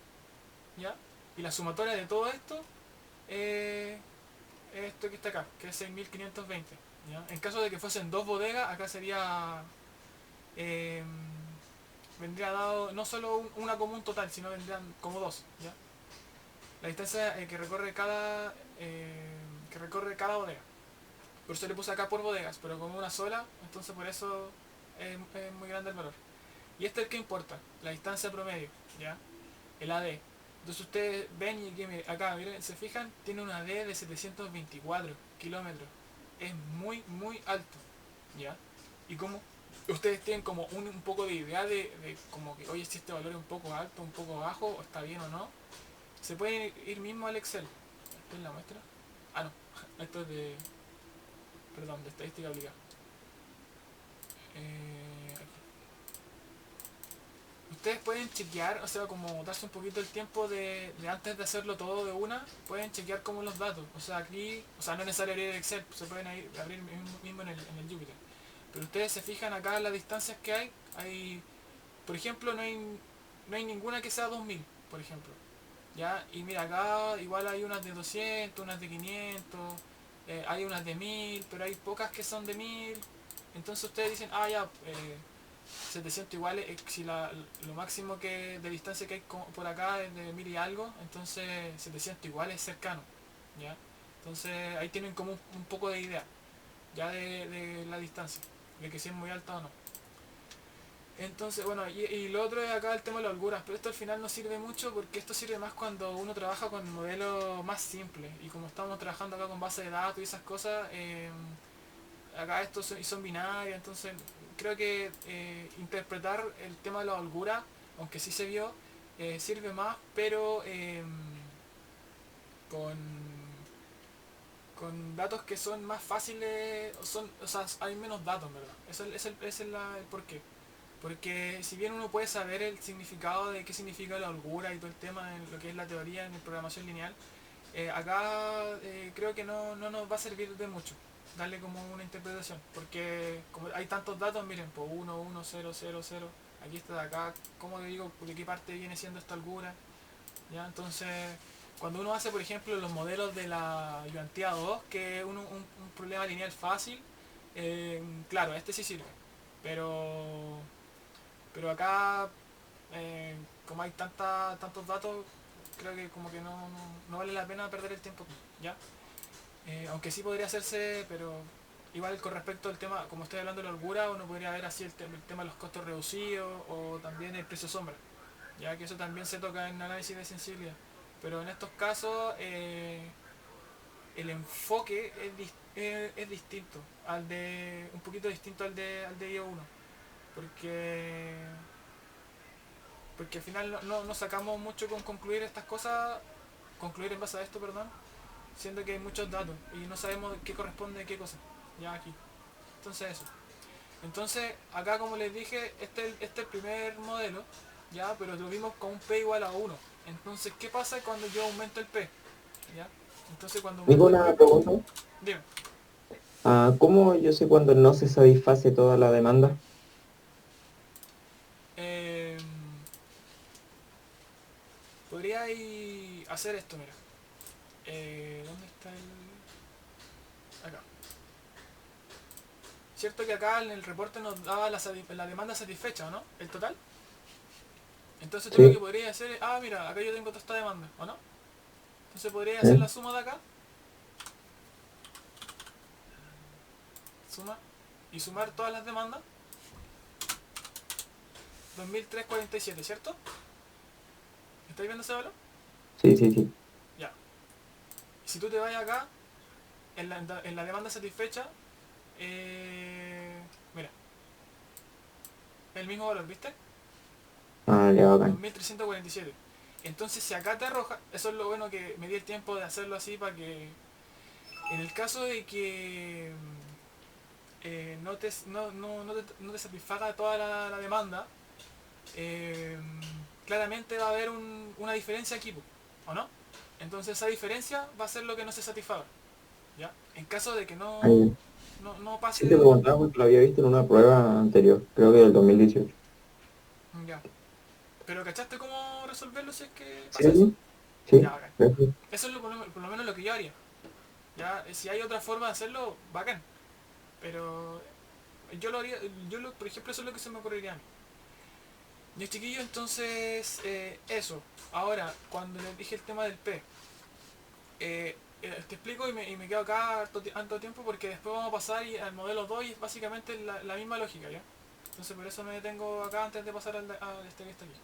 ¿ya? Y la sumatoria de todo esto eh, esto que está acá, que es 6520. ¿Ya? En caso de que fuesen dos bodegas, acá sería. eh, vendría dado no solo una como un total, sino vendrían como dos. ¿Ya? La distancia que recorre cada bodega. Por eso le puse acá por bodegas, pero como una sola, entonces por eso es muy grande el valor. Y este es el que importa, la distancia promedio, ¿ya? El AD. Entonces ustedes ven y aquí, acá, miren, se fijan, tiene una D de 724 kilómetros. Es muy, muy alto, ¿ya? Y como ustedes tienen como un poco de idea de como que, oye, si este valor es un poco alto, un poco bajo, o está bien o no, se pueden ir mismo al Excel. ¿Esta es la muestra? Ah, no, esto es perdón, de estadística aplicada. Aquí. Ustedes pueden chequear, o sea, como darse un poquito el tiempo de antes de hacerlo todo de una, pueden chequear como los datos. O sea, aquí, o sea, no es necesario abrir Excel, se pueden abrir mismo en el Jupyter. Pero ustedes se fijan acá las distancias que hay, por ejemplo, no hay ninguna que sea 2000, por ejemplo. ¿Ya? Y mira, acá igual hay unas de 200, unas de 500, hay unas de 1000, pero hay pocas que son de 1000. Entonces ustedes dicen, ah, ya, 700 iguales, si lo máximo de distancia que hay por acá es de 1000 y algo, entonces 700 iguales es cercano, ¿ya? Entonces ahí tienen como un poco de idea, ya de la distancia, de que si es muy alta o no. Entonces, bueno, y lo otro es acá el tema de las holguras, pero esto al final no sirve mucho porque esto sirve más cuando uno trabaja con modelos más simples. Y como estamos trabajando acá con base de datos y esas cosas, acá estos son binarios, entonces creo que interpretar el tema de la holgura, aunque sí se vio, sirve más, pero con, con datos que son más fáciles, o sea, hay menos datos, en verdad. Ese es el porqué. Porque si bien uno puede saber el significado de qué significa la holgura y todo el tema en lo que es la teoría en programación lineal, acá creo que no nos va a servir de mucho darle como una interpretación. Porque como hay tantos datos, miren, pues 1, 1, 0, 0, 0, aquí está de acá, ¿cómo le digo de qué parte viene siendo esta holgura? ¿Ya? Entonces, cuando uno hace, por ejemplo, los modelos de la Yuantía 2, que es un problema lineal fácil, claro, este sí sirve. Pero pero acá, como hay tantos datos, creo que como que no vale la pena perder el tiempo, ¿ya? Aunque sí podría hacerse, pero igual con respecto al tema, como estoy hablando de la holgura, uno podría ver así el tema de los costos reducidos o también el precio sombra, ya que eso también se toca en análisis de sensibilidad. Pero en estos casos, el enfoque es distinto, un poquito distinto al de IO1, porque porque al final no sacamos mucho con concluir estas cosas, concluir en base a esto, perdón, siendo que hay muchos datos y no sabemos qué corresponde a qué cosa, ya aquí. Entonces eso. Entonces, acá como les dije, este es el primer modelo, ya, pero lo vimos con un P igual a 1. Entonces, ¿qué pasa cuando yo aumento el P? ¿Ya? Entonces cuando Digo aumento el una P, pregunta. dime, ¿Cómo yo sé cuando no se satisface toda la demanda? eh, podría hacer esto, mira. ¿Dónde está el...? Acá. Cierto que acá en el reporte nos daba la demanda satisfecha, ¿no? El total. Entonces tú lo que Sí, podrías hacer es, mira, acá yo tengo toda esta demanda, ¿o no? Entonces podría hacer ¿eh? la suma de acá, suma, y sumar todas las demandas, 2347, ¿cierto? ¿Estáis viendo ese valor? Sí, sí, sí. Ya. Y si tú te vas acá, en la demanda satisfecha, mira, el mismo valor, ¿viste? Ah, ya, bacán. 2347. Entonces si acá te arroja, eso es lo bueno que me di el tiempo de hacerlo así para que en el caso de que no te satisfaga toda la demanda, eh, claramente va a haber una diferencia aquí, ¿o no? Entonces esa diferencia va a ser lo que no se satisfaga, ¿ya? En caso de que Ah, no, ya. no Sí, te pase, preguntaba porque lo había visto en una prueba anterior, creo que del 2018. ya. Pero ¿cachaste cómo resolverlo si es que Sí, pasa eso? sí, Ya, sí, bacán. perfecto. Eso es por lo menos lo que yo haría. Ya, si hay otra forma de hacerlo, bacán. Pero yo lo haría, por ejemplo, eso es lo que se me ocurriría a mí. Ya chiquillo, entonces eso. Ahora, cuando les dije el tema del P, te explico y me quedo acá harto tiempo porque después vamos a pasar al modelo 2 y es básicamente la misma lógica, ¿ya? Entonces por eso me detengo acá antes de pasar al este que está aquí.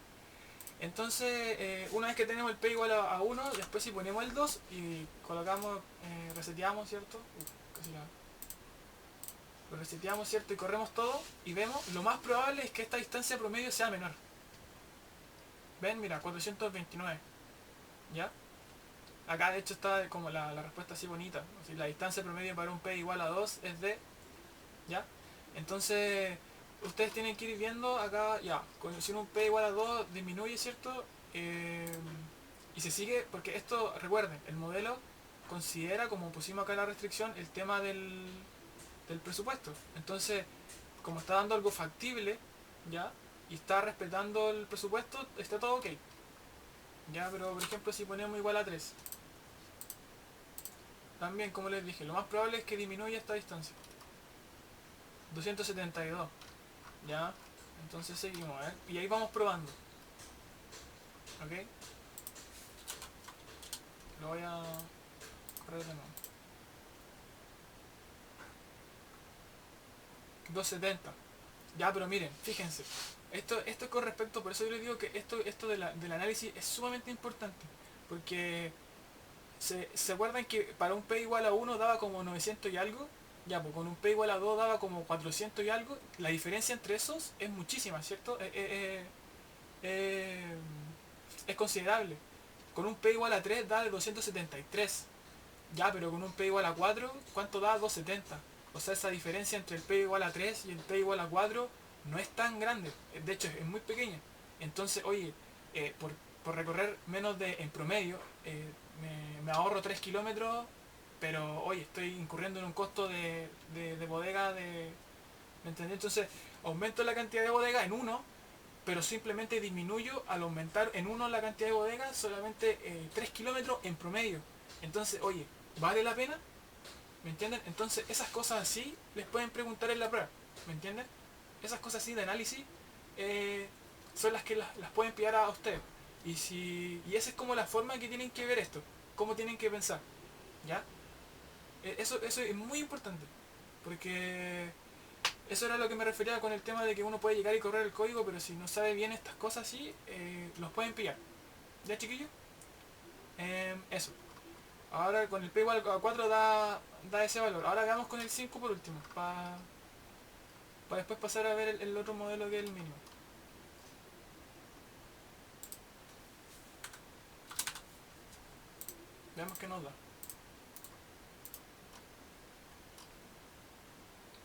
Entonces, una vez que tenemos el P igual a 1, después si ponemos el 2 y colocamos, reseteamos, ¿cierto? Casi lo reseteamos, ¿cierto? Y corremos todo y vemos, lo más probable es que esta distancia promedio sea menor. ¿Ven? Mira, 429, ¿ya? Acá de hecho está como la respuesta así bonita. Así, la distancia promedio para un P igual a 2 es de, ¿ya? Entonces, ustedes tienen que ir viendo acá, ya, si un P igual a 2 disminuye, ¿cierto? Y se sigue, porque esto, recuerden, el modelo considera, como pusimos acá la restricción, el tema del presupuesto. Entonces, como está dando algo factible, ¿ya? Y está respetando el presupuesto, está todo ok. Ya, pero por ejemplo si ponemos igual a 3, también como les dije, lo más probable es que disminuya esta distancia. 272, ¿ya? Entonces seguimos, ¿eh? Y ahí vamos probando, ¿ok? Lo voy a correr de nuevo. 270. Ya, pero miren, fíjense. Esto es con respecto, por eso yo les digo que esto del análisis es sumamente importante. Porque se acuerdan que para un P igual a 1 daba como 900 y algo. Ya, pues con un P igual a 2 daba como 400 y algo. La diferencia entre esos es muchísima, ¿cierto? Eh, es considerable. Con un P igual a 3 da de 273. Ya, pero con un P igual a 4, ¿cuánto da? 270. O sea, esa diferencia entre el P igual a 3 y el P igual a 4 no es tan grande. De hecho, es muy pequeña. Entonces, oye, por recorrer menos de, en promedio, me ahorro 3 kilómetros, pero oye, estoy incurriendo en un costo de bodega de... ¿Me entendés? Entonces, aumento la cantidad de bodega en uno, pero simplemente disminuyo al aumentar en uno la cantidad de bodegas solamente 3 kilómetros en promedio. Entonces, oye, ¿vale la pena? ¿Me entienden? Entonces, esas cosas así les pueden preguntar en la prueba. ¿Me entienden? Esas cosas así de análisis eh, son las que las pueden pillar a ustedes. Y esa es como la forma que tienen que ver esto. Cómo tienen que pensar. ¿Ya? Eso es muy importante. Porque eso era lo que me refería con el tema de que uno puede llegar y correr el código, pero si no sabe bien estas cosas así, los pueden pillar. ¿Ya, chiquillos? Eso. Ahora con el P igual a 4 da ese valor. Ahora veamos con el 5 por último. Para después pasar a ver el otro modelo que es el mínimo. Veamos qué nos da.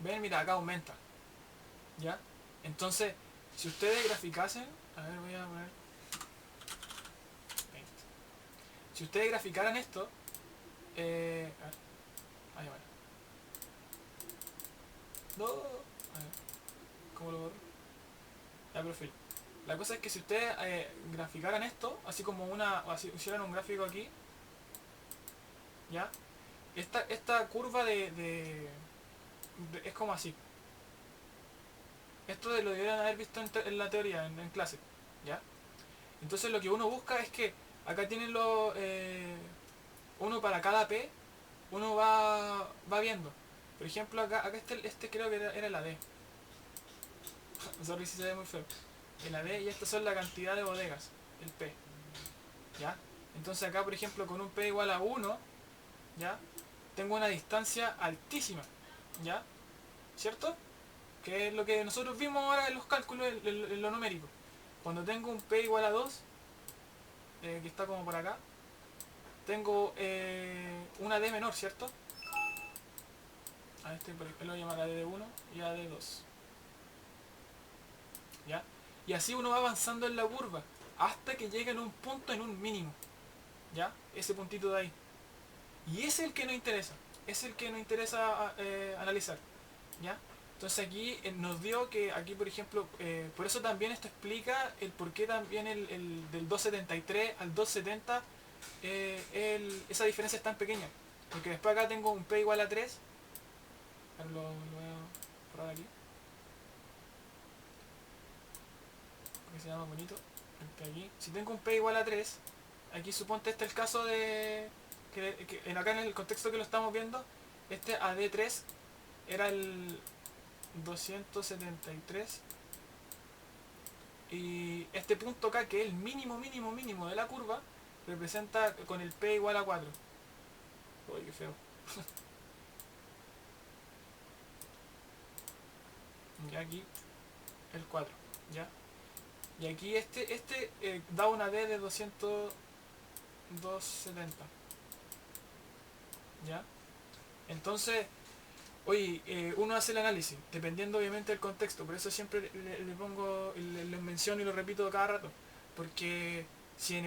Ven, mira, acá aumenta. ¿Ya? Entonces, si ustedes graficasen... A ver, voy a poner... 20. Si ustedes graficaran esto... a ver, ahí va. No. A ver, ¿cómo lo borro? Ya, perfil. La cosa es que si ustedes graficaran esto, así como así hicieran un gráfico aquí, ¿ya? Esta curva es como así. Esto lo deberían haber visto en la teoría, en clase, ¿ya? Entonces lo que uno busca es que acá tienen los... uno para cada P, uno va viendo. Por ejemplo, acá este creo que era la D. Sorry si se ve muy feo. La D y estas son la cantidad de bodegas, el P. ¿Ya? Entonces acá, por ejemplo, con un P igual a 1, ¿ya? Tengo una distancia altísima, ¿ya? ¿Cierto? Que es lo que nosotros vimos ahora en los cálculos, en lo numérico. Cuando tengo un P igual a 2, que está como por acá, tengo una D menor, ¿cierto? A este por ejemplo lo voy a llamar a D de 1 y a D de 2. ¿Ya? Y así uno va avanzando en la curva hasta que llega en un punto, en un mínimo. ¿Ya? Ese puntito de ahí. Y es el que nos interesa. Es el que nos interesa analizar. ¿Ya? Entonces aquí nos dio que aquí por ejemplo, por eso también esto explica el por qué también del 273 al 270 esa diferencia es tan pequeña. Porque después acá tengo un P igual a 3. Lo voy a borrar aquí. Porque se llama bonito. Aquí. Si tengo un P igual a 3, aquí suponte este es el caso de... acá en el contexto que lo estamos viendo, este AD3 era el 273 y este punto acá, que es el mínimo mínimo mínimo de la curva, representa con el P igual a 4. Uy, qué feo. Ya aquí el 4, ¿ya? Y aquí este da una D de 270, ¿ya? Entonces, oye, uno hace el análisis, dependiendo obviamente del contexto, por eso siempre le pongo, le menciono y lo repito cada rato, porque si en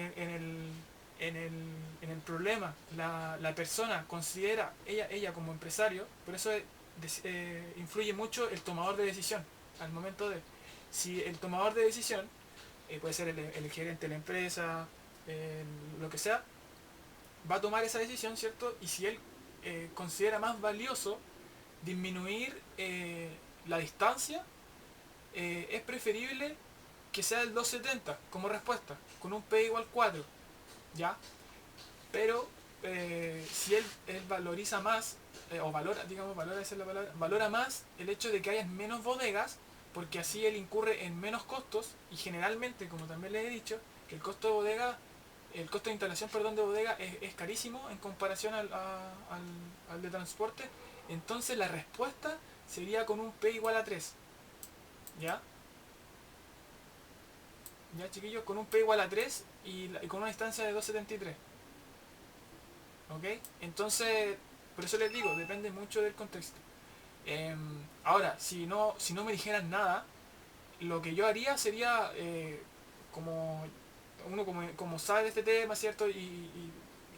el problema la persona considera, ella como empresario, por eso influye mucho el tomador de decisión, al momento de, si el tomador de decisión, puede ser el gerente de la empresa, lo que sea, va a tomar esa decisión, ¿cierto? Y si él considera más valioso disminuir la distancia, es preferible que sea el 270 como respuesta, con un P igual 4, ¿ya? Pero si él valoriza más, o valora, digamos, valora, esa es la palabra, valora más el hecho de que haya menos bodegas, porque así él incurre en menos costos y generalmente, como también les he dicho, que el costo de bodega, el costo de instalación, perdón, de bodega es carísimo en comparación al de transporte. Entonces la respuesta sería con un P igual a 3. ¿Ya? ¿Ya, chiquillos? Con un P igual a 3 y con una distancia de 2,73. ¿Ok? Entonces, por eso les digo, depende mucho del contexto. Ahora, si no me dijeran nada, lo que yo haría sería, como uno como sabe de este tema, ¿cierto? Y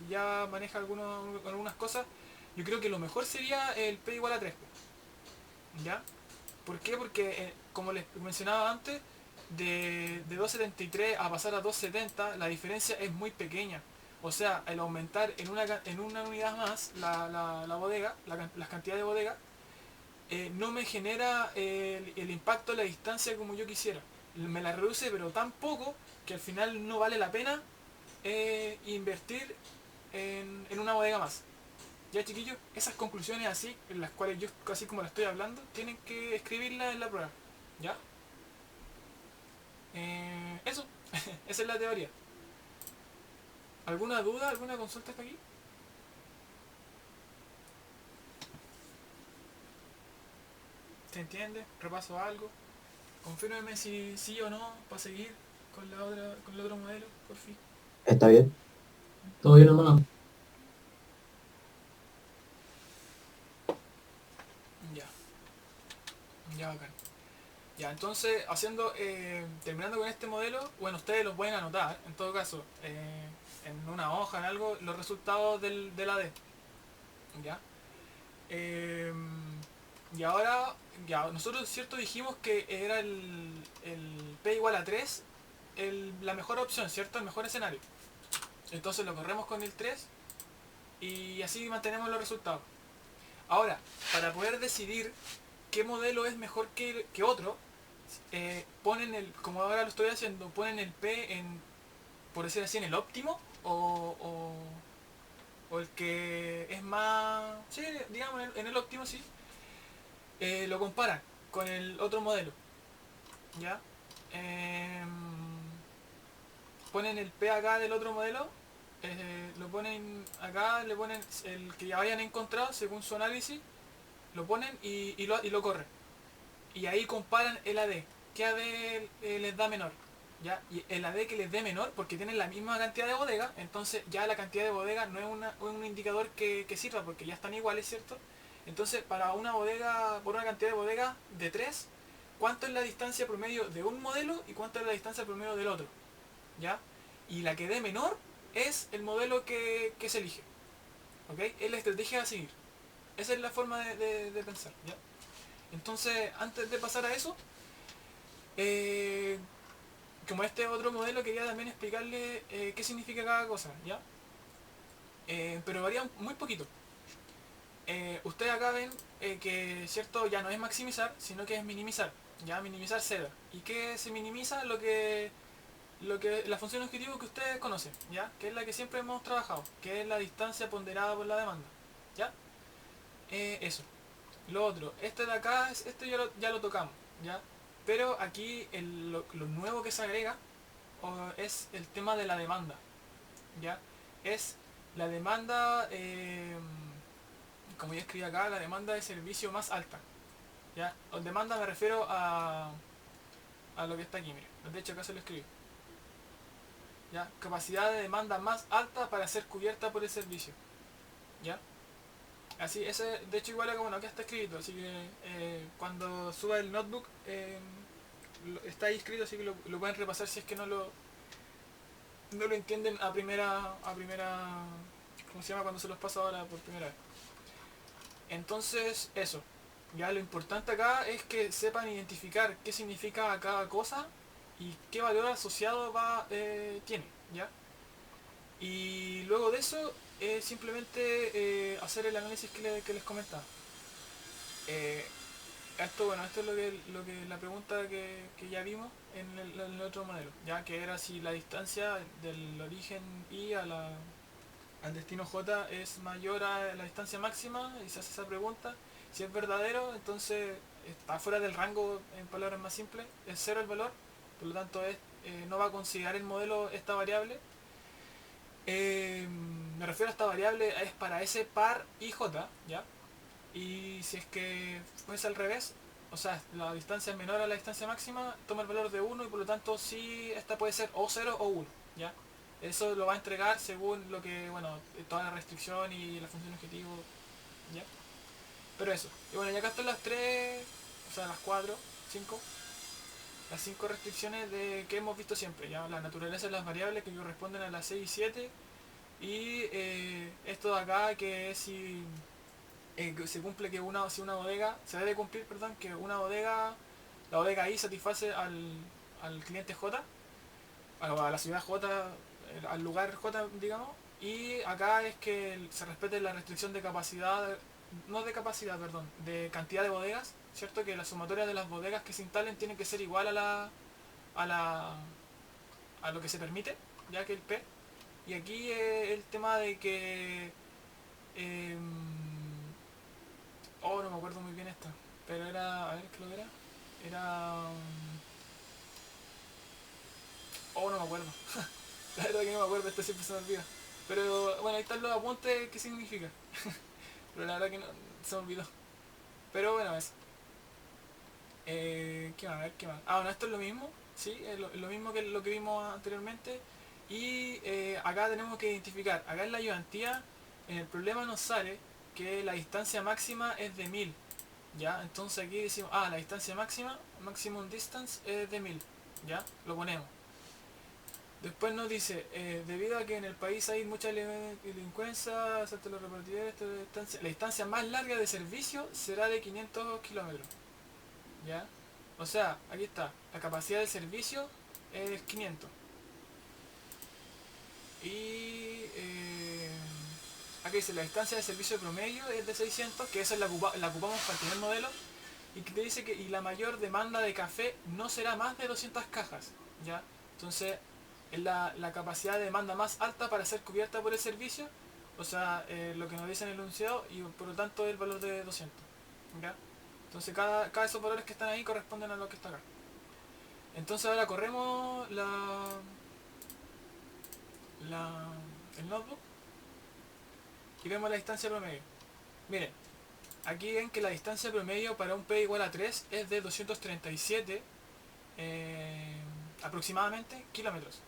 ya maneja algunas cosas, yo creo que lo mejor sería el P igual a 3. ¿Ya? ¿Por qué? Porque, como les mencionaba antes, de 2,73 a pasar a 2,70, la diferencia es muy pequeña. O sea, el aumentar en una unidad más la bodega, las cantidades de bodega, no me genera el impacto de la distancia como yo quisiera. Me la reduce, pero tan poco que al final no vale la pena invertir en una bodega más. Ya, chiquillos, esas conclusiones así, en las cuales yo casi como las estoy hablando, tienen que escribirlas en la prueba. ¿Ya? Eso, esa es la teoría. ¿Alguna duda, alguna consulta hasta aquí? ¿Se entiende? ¿Repaso algo? Confírmeme si sí o no para seguir con el otro modelo, por fin. ¿Está bien? Todo bien, hermano. Ya, ya bacán. Ya, entonces, terminando con este modelo, bueno, ustedes los pueden anotar, en todo caso, en una hoja, en algo, los resultados del AD. ¿Ya? Eh, y ahora, ya, nosotros, cierto, dijimos que era el P igual a 3 la mejor opción, ¿cierto? El mejor escenario. Entonces lo corremos con el 3 y así mantenemos los resultados. Ahora, para poder decidir qué modelo es mejor que otro, como ahora lo estoy haciendo, ponen el P por decir así, en el óptimo o el que es más, sí, digamos en el óptimo, sí, lo comparan con el otro modelo, ¿ya? Em, Ponen el P acá del otro modelo, lo ponen acá, le ponen el que ya hayan encontrado según su análisis, lo ponen y lo corren. Y ahí comparan el AD. ¿Qué AD les da menor? ¿Ya? Y el AD que les dé menor, porque tienen la misma cantidad de bodega, entonces ya la cantidad de bodega no es un indicador que sirva, porque ya están iguales, ¿cierto? Entonces, para una bodega, por una cantidad de bodega de 3, ¿cuánto es la distancia promedio de un modelo y cuánto es la distancia promedio del otro? ¿Ya? Y la que dé menor es el modelo que se elige. ¿Ok? Es la estrategia a seguir. Esa es la forma de pensar, ¿ya? Entonces, antes de pasar a eso, eh, como este otro modelo, quería también explicarle qué significa cada cosa, ¿ya? Pero varía muy poquito. Ustedes acá ven que, cierto, ya no es maximizar, sino que es minimizar, ¿ya? Minimizar ceda. ¿Y qué se minimiza? La función objetivo que ustedes conocen, ¿ya? Que es la que siempre hemos trabajado, que es la distancia ponderada por la demanda, ¿ya? Eso. Lo otro, este de acá, esto ya lo tocamos, ¿ya? Pero aquí lo nuevo que se agrega es el tema de la demanda, ¿ya? Es la demanda, como ya escribí acá, la demanda de servicio más alta, ¿ya? Con demanda me refiero a lo que está aquí, miren. De hecho acá se lo escribí, ¿ya? Capacidad de demanda más alta para ser cubierta por el servicio, ¿ya? Así, ese de hecho igual a como no, acá está escrito, así que cuando suba el notebook está ahí escrito, así que lo pueden repasar si es que no lo entienden a primera, ¿cómo se llama? Cuando se los pasa ahora por primera vez. Entonces, eso. Ya lo importante acá es que sepan identificar qué significa cada cosa y qué valor asociado tiene, ¿ya? Y luego de eso, simplemente hacer el análisis que les comentaba. Eh, esto es la pregunta que ya vimos en el otro modelo, ya que era si la distancia del origen I al destino J es mayor a la distancia máxima, y se hace esa pregunta. Si es verdadero, entonces está fuera del rango, en palabras más simples, es cero el valor, por lo tanto no va a considerar el modelo esta variable. Me refiero a esta variable es para ese par i j, ¿ya? Y si es que fuese al revés, o sea, la distancia es menor a la distancia máxima, toma el valor de 1 y por lo tanto sí, esta puede ser o 0 o 1, ¿ya? Eso lo va a entregar según lo que, bueno, toda la restricción y la función objetivo, ¿ya? Pero eso. Y bueno, ya acá están las 3, o sea, las 4, 5, las 5 restricciones que hemos visto siempre, ¿ya? La naturaleza de las variables que corresponden a las 6 y 7. Y esto de acá que es si se cumple que si una bodega, se debe cumplir, perdón, que una bodega, la bodega I satisface al cliente J, a la ciudad J, al lugar J, digamos, y acá es que se respete la restricción de capacidad, no de capacidad, perdón, de cantidad de bodegas, ¿cierto? Que la sumatoria de las bodegas que se instalen tiene que ser igual a la, a lo que se permite, ya que el P. Y aquí el tema de que... oh, no me acuerdo muy bien esta. Pero era... A ver, ¿qué lo era? Era... oh, no me acuerdo. La verdad que no me acuerdo, esto siempre se me olvida. Pero bueno, ahí están los apuntes, ¿qué significa? Pero la verdad que no, se me olvidó. Pero bueno, eso. ¿Qué más? A ver, ¿qué más? Ah, bueno, esto es lo mismo. Sí, es lo mismo que lo que vimos anteriormente. Y acá tenemos que identificar. Acá en la ayudantía, en el problema nos sale que la distancia máxima es de 1000. ¿Ya? Entonces aquí decimos, la distancia máxima, maximum distance, es de 1000. ¿Ya? Lo ponemos. Después nos dice, debido a que en el país hay mucha delincuencia, salto los repartidores, la distancia más larga de servicio será de 500 kilómetros. ¿Ya? O sea, aquí está, la capacidad del servicio es 500. Y aquí dice, la distancia de servicio promedio es de 600, que esa la ocupamos para el primer modelo. Y que te dice que la mayor demanda de café no será más de 200 cajas. ¿Ya? Entonces, es la capacidad de demanda más alta para ser cubierta por el servicio. O sea, lo que nos dice en el enunciado, y por lo tanto el valor de 200. ¿Ya? Entonces cada de esos valores que están ahí corresponden a lo que está acá. Entonces ahora corremos el notebook y vemos la distancia promedio. Miren, aquí ven que la distancia promedio para un P igual a 3 es de 237 aproximadamente kilómetros.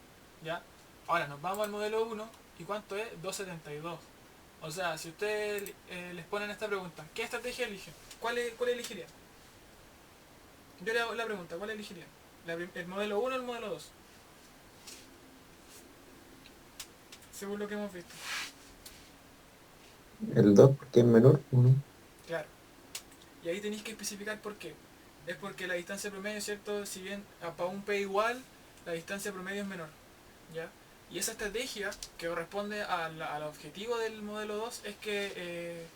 ¿Ya? Ahora nos vamos al modelo 1 y ¿cuánto es? 272. O sea, si ustedes les ponen esta pregunta, ¿qué estrategia eligen? ¿Cuál elegirían? Yo le hago la pregunta, ¿cuál elegirían? ¿El modelo 1 o el modelo 2? Según lo que hemos visto. El 2 porque es menor, uno. Claro. Y ahí tenéis que especificar por qué. Es porque la distancia promedio, ¿cierto? Si bien para un P igual, la distancia promedio es menor. ¿Ya? Y esa estrategia que corresponde al objetivo del modelo 2 es que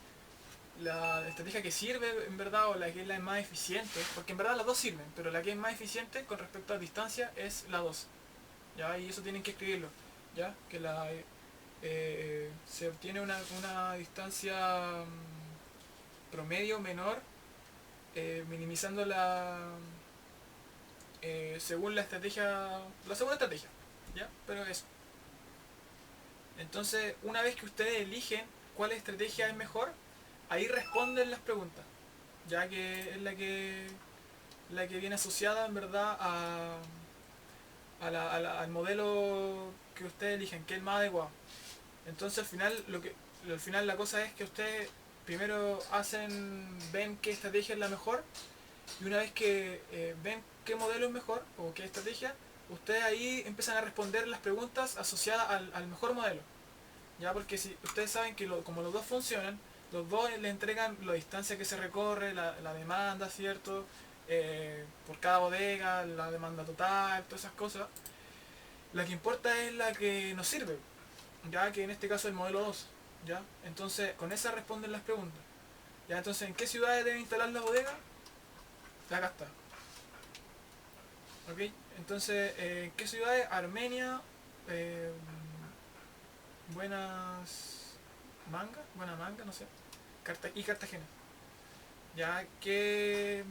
la estrategia que sirve en verdad, o la que es la más eficiente, porque en verdad las dos sirven, pero la que es más eficiente con respecto a distancia es la 2. ¿Ya? Y eso tienen que escribirlo. ¿Ya? Que se obtiene una distancia promedio menor, minimizando según la estrategia, la segunda estrategia. ¿Ya? Pero eso. Entonces, una vez que ustedes eligen cuál estrategia es mejor, ahí responden las preguntas, ya que es la que viene asociada en verdad al modelo que ustedes eligen, que es el más adecuado. Entonces al final la cosa es que ustedes primero ven qué estrategia es la mejor, y una vez que ven qué modelo es mejor o qué estrategia, ustedes ahí empiezan a responder las preguntas asociadas al mejor modelo. Ya, porque si ustedes saben que como los dos funcionan, los dos le entregan la distancia que se recorre, la demanda, ¿cierto? Por cada bodega, la demanda total, todas esas cosas. La que importa es la que nos sirve, ya que en este caso es el modelo 2. ¿Ya? Entonces, con esa responden las preguntas. ¿Ya? Entonces, ¿en qué ciudades deben instalar la bodega? Acá está. ¿Ok? Entonces, ¿en qué ciudades? Armenia, eh, Buena Manga, no sé, y Cartagena. ¿Ya? ¿Qué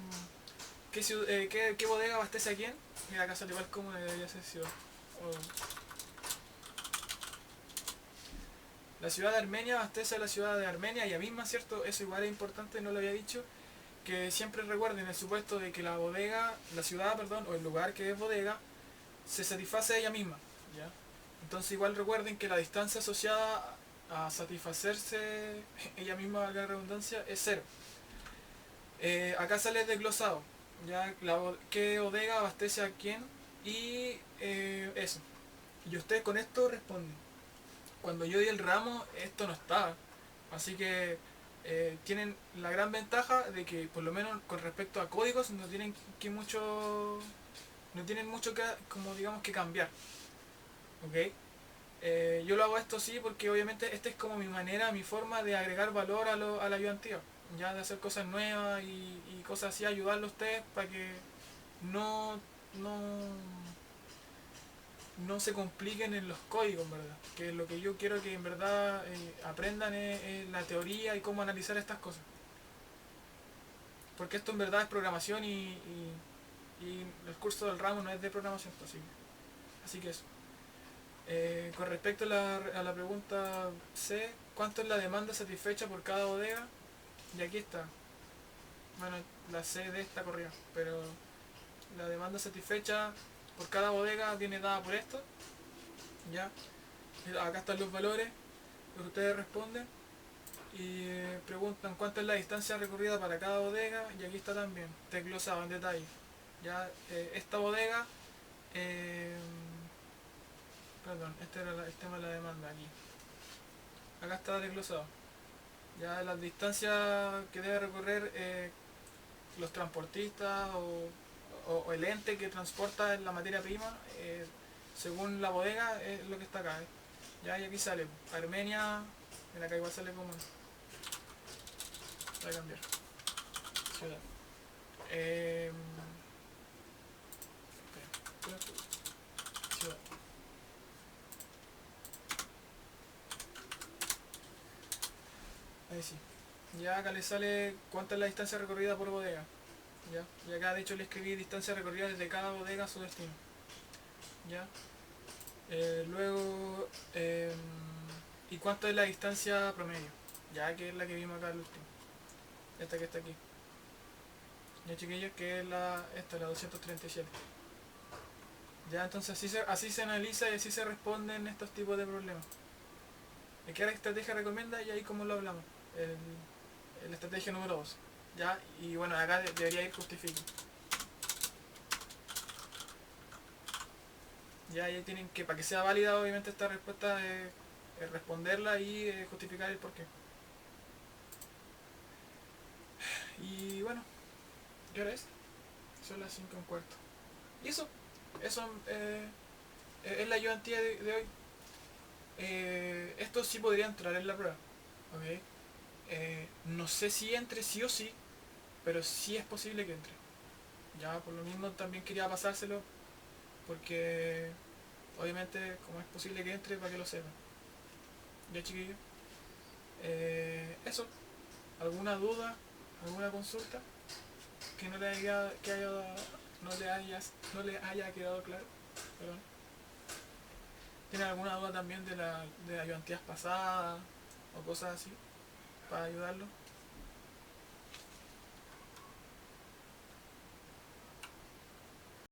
bodega abastece a quién? Mira, acá sale igual como debería ser ciudad. La ciudad de Armenia abastece a la ciudad de Armenia, ella misma, ¿cierto? Eso igual es importante, no lo había dicho. Que siempre recuerden el supuesto de que la bodega, la ciudad, perdón, o el lugar que es bodega, se satisface a ella misma, ¿ya? Entonces igual recuerden que la distancia asociada a satisfacerse ella misma, valga la redundancia, es cero. Acá sale desglosado, ¿ya? ¿Qué bodega abastece a quién? Y eso. Y ustedes con esto responden. Cuando yo di el ramo, esto no estaba. Así que tienen la gran ventaja de que por lo menos con respecto a códigos no tienen que mucho no tienen mucho que como digamos que cambiar, ¿ok? Yo lo hago esto sí porque obviamente esta es como mi manera, mi forma de agregar valor a la ayudantía, ya de hacer cosas nuevas y cosas así, ayudarlos a ustedes para que no no no se compliquen en los códigos, ¿verdad? Que lo que yo quiero que en verdad aprendan es la teoría y cómo analizar estas cosas. Porque esto en verdad es programación y el curso del ramo no es de programación, pues, así que eso. Con respecto a la pregunta C, ¿cuánto es la demanda satisfecha por cada bodega? Y aquí está. Bueno, la C de esta corrida, pero la demanda satisfecha por cada bodega viene dada por esto. Ya, acá están los valores, lo que ustedes responden y preguntan cuánto es la distancia recorrida para cada bodega y aquí está también, desglosado en detalle. Ya, esta bodega, eh, perdón, este era el tema de la demanda aquí. Acá está desglosado. Ya las distancias que debe recorrer los transportistas o el ente que transporta la materia prima, según la bodega, es lo que está acá. Ya, y aquí sale Armenia, en acá igual sale como... Voy a cambiar. Ciudad. Eh, ciudad. Ahí sí. Ya acá le sale cuánta es la distancia recorrida por bodega. ¿Ya? Y acá de hecho le escribí distancia recorrida desde cada bodega a su destino. ¿Ya? Luego, ¿y cuánto es la distancia promedio? Ya que es la que vimos acá al último. Esta que está aquí. Ya chiquillos, que es esta, la 237. Ya, entonces así se analiza y así se responden estos tipos de problemas. ¿Qué estrategia recomienda? Y ahí como lo hablamos. La estrategia número 2. Ya, y bueno, acá debería ir justifique. Ya, ahí tienen que, para que sea válida obviamente esta respuesta, responderla y justificar el porqué. Y bueno, ¿qué hora es? Son las 5:15. Y eso es la ayudantía de hoy. Esto sí podría entrar en la prueba, ¿ok? No sé si entre sí o sí, pero sí es posible que entre. Ya por lo mismo también quería pasárselo, porque obviamente como es posible que entre, para que lo sepan. Ya chiquillos. Eso. ¿Alguna duda? ¿Alguna consulta? Que no le haya quedado claro. Perdón. ¿Tienen alguna duda también de ayudantías pasadas o cosas así? Para ayudarlo.